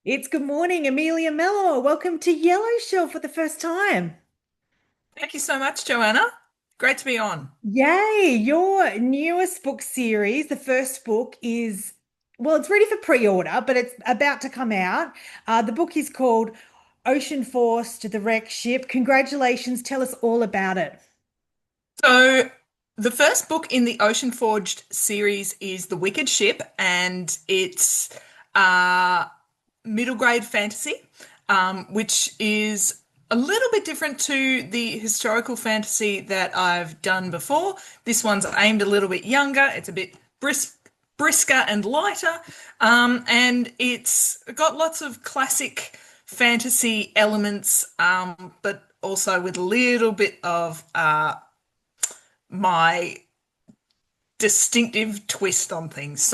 It's good morning, Amelia Mellor. Welcome to Yellow Shelf for the first time. Thank you so much, Joanna. Great to be on. Yay, your newest book series, the first book is, well, it's ready for pre-order, but it's about to come out. The book is called Oceanforged, the Wreck Ship. Congratulations. Tell us all about it. So, the first book in the Oceanforged series is The Wicked Ship, and it's uh, middle grade fantasy, which is a little bit different to the historical fantasy that I've done before. This one's aimed a little bit younger. It's a bit brisker and lighter, and it's got lots of classic fantasy elements, but also with a little bit of my distinctive twist on things.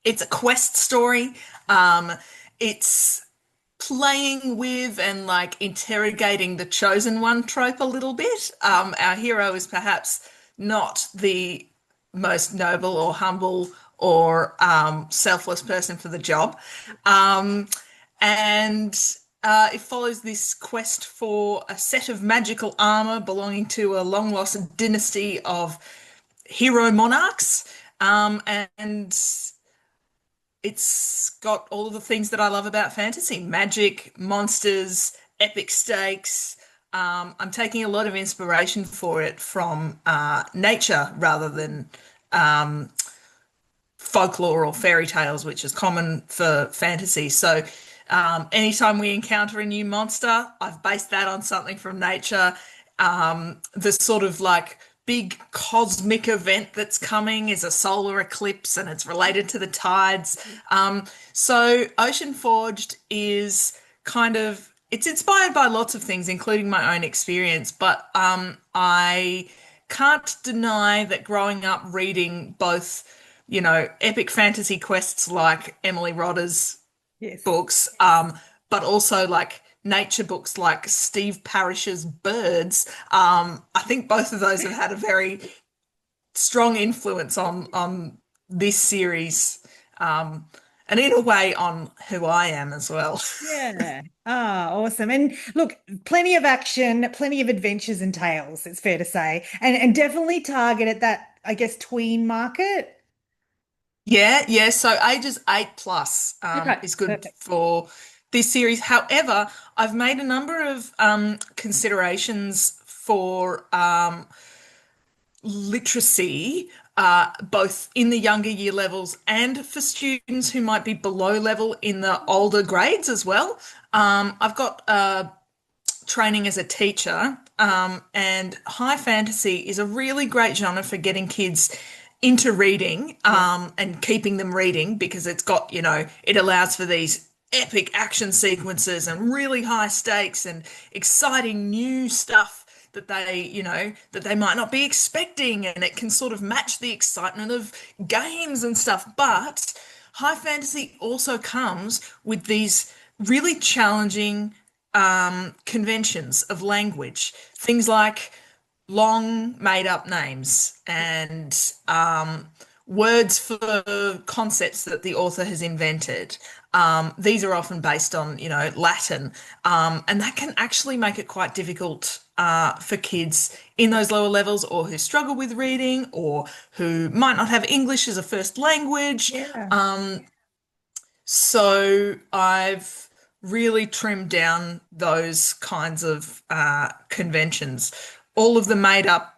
It's a quest story. It's playing with and like interrogating the chosen one trope a little bit. Our hero is perhaps not the most noble or humble or selfless person for the job. Um, and it follows this quest for a set of magical armor belonging to a long lost dynasty of hero monarchs. And it's got all of the things that I love about fantasy: magic, monsters, epic stakes. I'm taking a lot of inspiration for it from nature rather than um, folklore or fairy tales, which is common for fantasy. So, anytime we encounter a new monster, I've based that on something from nature. The sort of like big cosmic event that's coming is a solar eclipse and it's related to the tides. So, Ocean Forged is kind of it's inspired by lots of things, including my own experience, but I can't deny that growing up reading both, epic fantasy quests like Emily Rodda's Yes. books, but also like nature books like Steve Parrish's Birds. I think both of those have had a very strong influence on this series, and in a way on who I am as well. Yeah. Ah, awesome. And look, plenty of action, plenty of adventures and tales, it's fair to say. And definitely target at that, I guess, tween market. Yeah, yeah. So ages 8 plus Okay, is good perfect. for this series. However, I've made a number of considerations for literacy, both in the younger year levels and for students who might be below level in the older grades as well. I've got training as a teacher, and high fantasy is a really great genre for getting kids into reading, Yeah. and keeping them reading because it allows for these epic action sequences and really high stakes and exciting new stuff that they might not be expecting, and it can sort of match the excitement of games and stuff. But high fantasy also comes with these really challenging conventions of language, things like long made up names and words for concepts that the author has invented. These are often based on, Latin, and that can actually make it quite difficult for kids in those lower levels or who struggle with reading or who might not have English as a first language. Yeah. So I've really trimmed down those kinds of conventions. All of the made up,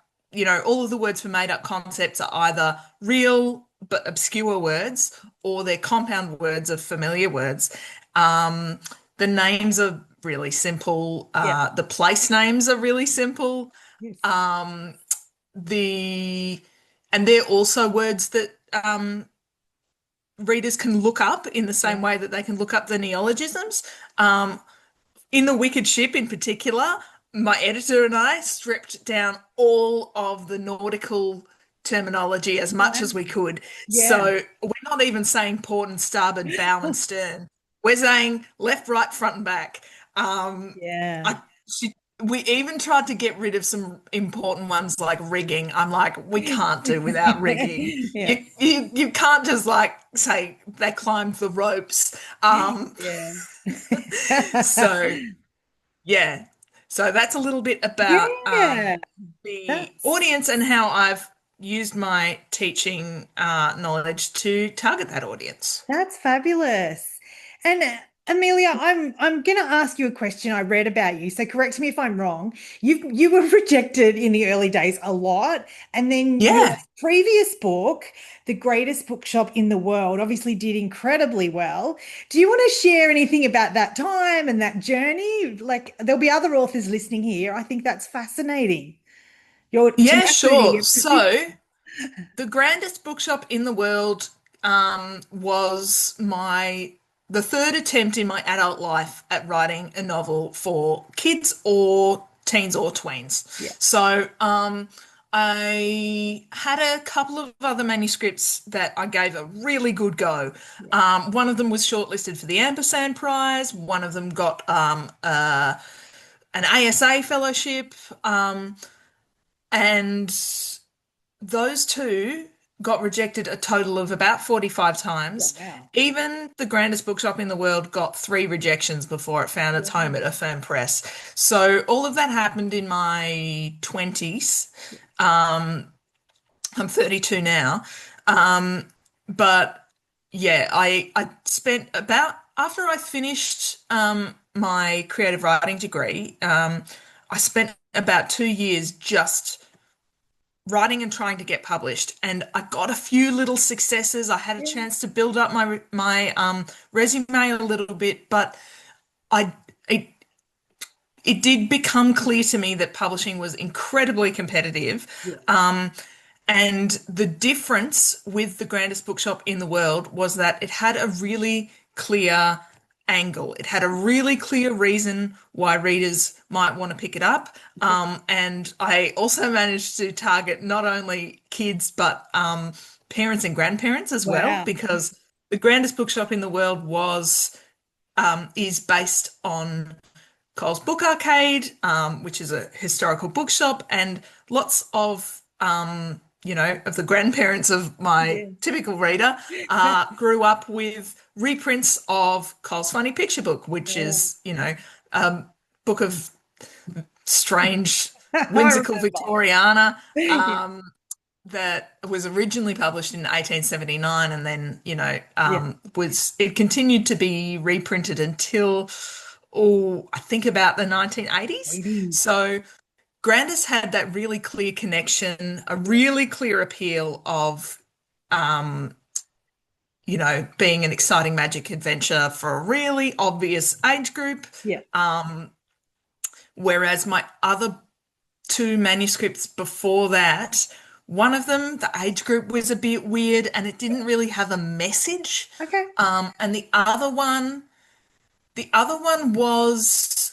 all of the words for made up concepts are either real but obscure words or they're compound words of familiar words. Um, the names are really simple. Yeah. The place names are really simple. Yes. Um, the and they're also words that readers can look up in the Yeah. same way that they can look up the neologisms. Um, in The Wicked Ship, in particular, my editor and I stripped down all of the nautical terminology as much as we could. Yeah. So we're not even saying port and starboard, bow and stern. We're saying left, right, front and back. Um, Yeah. I, she we even tried to get rid of some important ones like rigging. I'm like, we can't do without rigging. Yeah. You can't just like say they climbed the ropes. Yeah. So yeah. So that's a little bit about Yeah. the That's audience and how I've used my teaching knowledge to target that audience. That's fabulous. And Amelia, I'm going to ask you a question I read about you. So correct me if I'm wrong. You were rejected in the early days a lot, and then your Yeah. previous book, The Greatest Bookshop in the World, obviously did incredibly well. Do you want to share anything about that time and that journey? Like there'll be other authors listening here. I think that's fascinating. Your Yeah, tenacity, sure. your persistence. So the grandest bookshop in the world was the third attempt in my adult life at writing a novel for kids or teens or tweens. Yeah. So I had a couple of other manuscripts that I gave a really good go. Yeah. One of them was shortlisted for the Ampersand Prize. One of them got an ASA fellowship, and those two got rejected a total of about 45 times. Wow. Even the grandest bookshop in the world got three rejections before it found its home at a firm press. So all of that happened in my 20s. Um, I'm 32 now. Um, but yeah, I spent about after I finished my creative writing degree, I spent about 2 years just writing and trying to get published, and I got a few little successes. I had a Yeah. chance to build up my resume a little bit, but I it it did become clear to me that publishing was incredibly competitive. Yeah. Um, and the difference with the grandest bookshop in the world was that it had a really clear angle. It had a really clear reason why readers might want to pick it up. And I also managed to target not only kids, but parents and grandparents as well, Wow. because the grandest bookshop in the world is based on Cole's Book Arcade, which is a historical bookshop, and lots of of the grandparents of my Yeah. typical reader grew up with reprints of Cole's Funny Picture Book, which Yeah. is, a book of strange, I whimsical remember. Victoriana Yeah. that was originally published in 1879 and then, Yeah. was it continued to be reprinted until, I think about the 1980s. Ladies. So Grandis had that really clear connection, a Yeah. really clear appeal of, um, being an exciting magic adventure for a really obvious age group. Yeah. Um, Whereas my other two manuscripts before that, one of them, the age group was a bit weird and it didn't really have a message. Okay. And the other one was,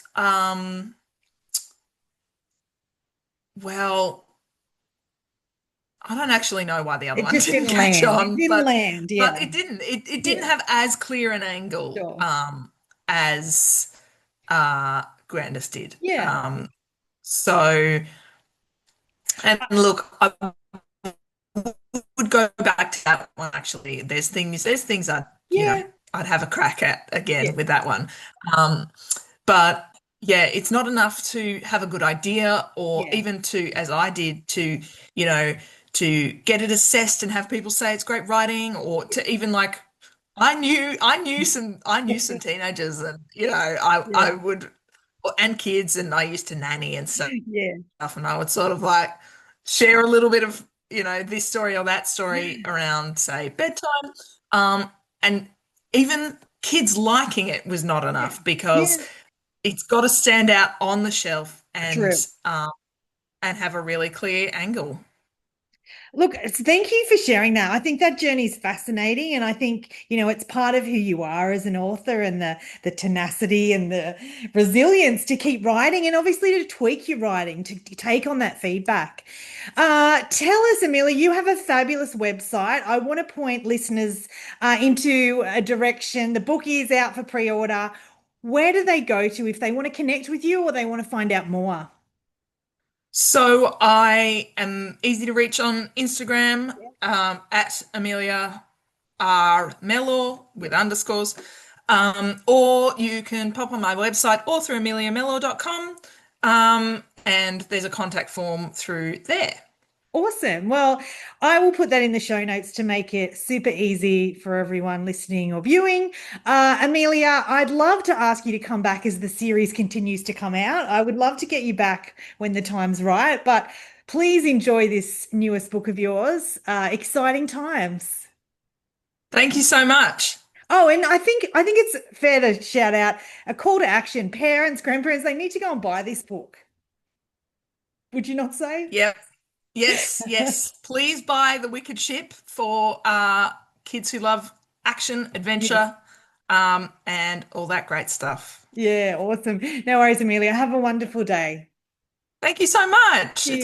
well, I don't actually know why the other It one just didn't didn't catch land. It on, didn't but land. but Yeah. it didn't Yeah. have as clear an angle Sure. as Grandis did. Yeah. So and look, I would go back to that one actually. There's things Yeah. I'd have a crack at Yeah. again with that one. Um, but yeah, it's not enough to have a good idea or Yeah. even to, as I did, you know, to get it assessed and have people say it's great writing, or to even like I knew some teenagers, and I Yeah. would, and kids, and I used to nanny and stuff, Yeah. and I would sort of like share a little bit of, this story or that story around, say, bedtime. And even kids liking it was not Yeah. enough because Yeah. it's got to stand out on the shelf True. and have a really clear angle. Look, thank you for sharing that. I think that journey is fascinating, and I think, it's part of who you are as an author, and the tenacity and the resilience to keep writing, and obviously to tweak your writing to take on that feedback. Tell us, Amelia, you have a fabulous website. I want to point listeners into a direction. The book is out for pre-order. Where do they go to if they want to connect with you or they want to find out more? So I am easy to reach on Instagram, at Amelia Mellor with underscores. Or you can pop on my website or through ameliamellor.com. And there's a contact form through there. Awesome. Well, I will put that in the show notes to make it super easy for everyone listening or viewing. Amelia, I'd love to ask you to come back as the series continues to come out. I would love to get you back when the time's right, but please enjoy this newest book of yours. Exciting times. Thank you so much. Oh, and I think it's fair to shout out a call to action. Parents, grandparents, they need to go and buy this book. Would you not say? Yep. Yes, yes. Please buy The Wicked Ship for kids who love action, Yes. adventure, and all that great stuff. Yeah, awesome. No worries, Amelia. Have a wonderful day. Thank you so much. It's Cheers.